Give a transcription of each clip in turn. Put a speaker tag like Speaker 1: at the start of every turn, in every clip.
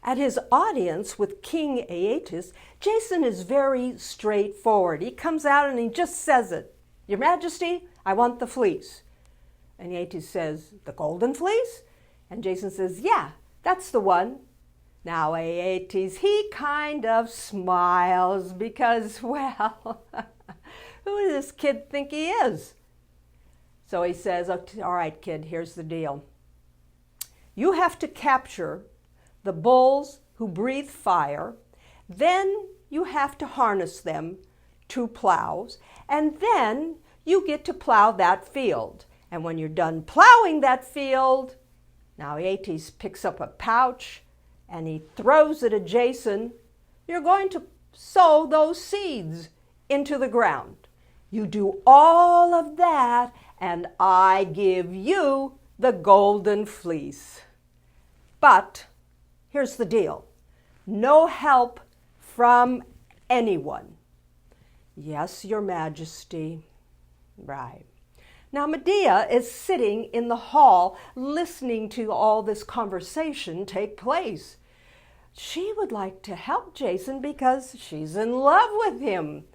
Speaker 1: At his audience with King Aeetes, Jason is very straightforward. He comes out and he just says it. Your Majesty, I want the fleece. And Aeetes says, the golden fleece? And Jason says, yeah, that's the one. Now Aeetes, he kind of smiles because, well, who does this kid think he is? So he says, all right, kid, here's the deal. You have to capture the bulls who breathe fire, then you have to harness them to plows, and then you get to plow that field. And when you're done plowing that field, now Aeetes picks up a pouch and he throws it at Jason. You're going to sow those seeds into the ground. You do all of that, and I give you the golden fleece. But here's the deal. No help from anyone. Yes, Your Majesty. Right. Now Medea is sitting in the hall listening to all this conversation take place. She would like to help Jason because she's in love with him.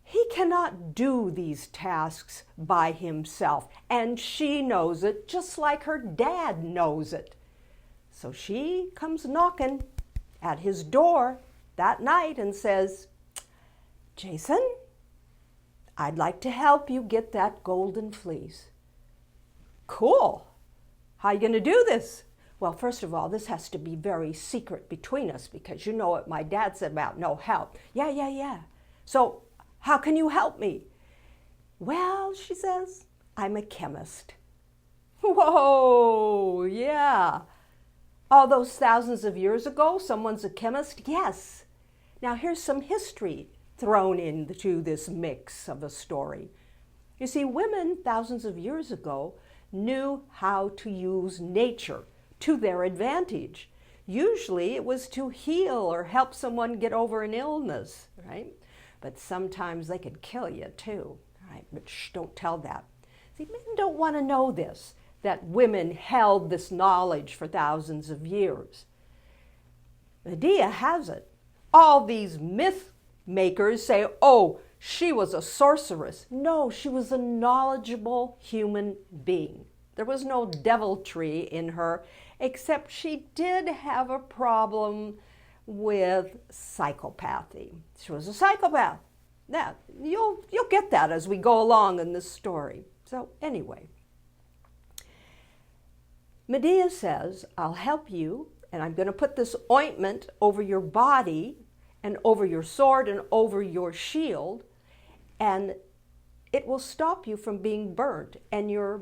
Speaker 1: He cannot do these tasks by himself, and she knows it just like her dad knows it. So she comes knocking at his door that night and says, Jason, I'd like to help you get that golden fleece. Cool. How are you going to do this? Well, first of all, this has to be very secret between us because you know what my dad said about no help. Yeah. So how can you help me? Well, she says, I'm a chemist. Whoa, yeah. All those thousands of years ago, someone's a chemist? Yes. Now here's some history thrown into this mix of a story. You see, women thousands of years ago knew how to use nature to their advantage. Usually it was to heal or help someone get over an illness, right? But sometimes they could kill you too, right? But shh, don't tell that. See, men don't want to know this, that women held this knowledge for thousands of years. Medea has it. All these myth makers say, oh, she was a sorceress. No, she was a knowledgeable human being. There was no deviltry in her, except she did have a problem with psychopathy. She was a psychopath. Now, you'll get that as we go along in this story. So anyway, Medea says, I'll help you, and I'm going to put this ointment over your body and over your sword and over your shield, and it will stop you from being burnt, and your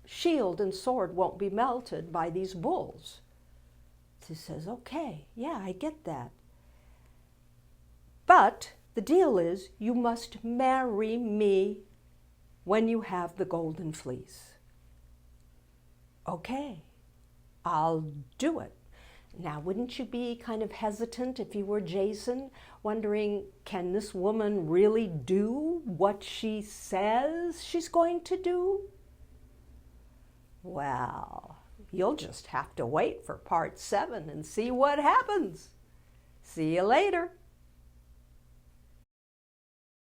Speaker 1: shield and sword won't be melted by these bulls. She says, okay, yeah, I get that. But the deal is, you must marry me when you have the golden fleece. Okay, I'll do it. Now, wouldn't you be kind of hesitant if you were Jason, wondering, can this woman really do what she says she's going to do? Well, you'll just have to wait for part 7 and see what happens. See you later.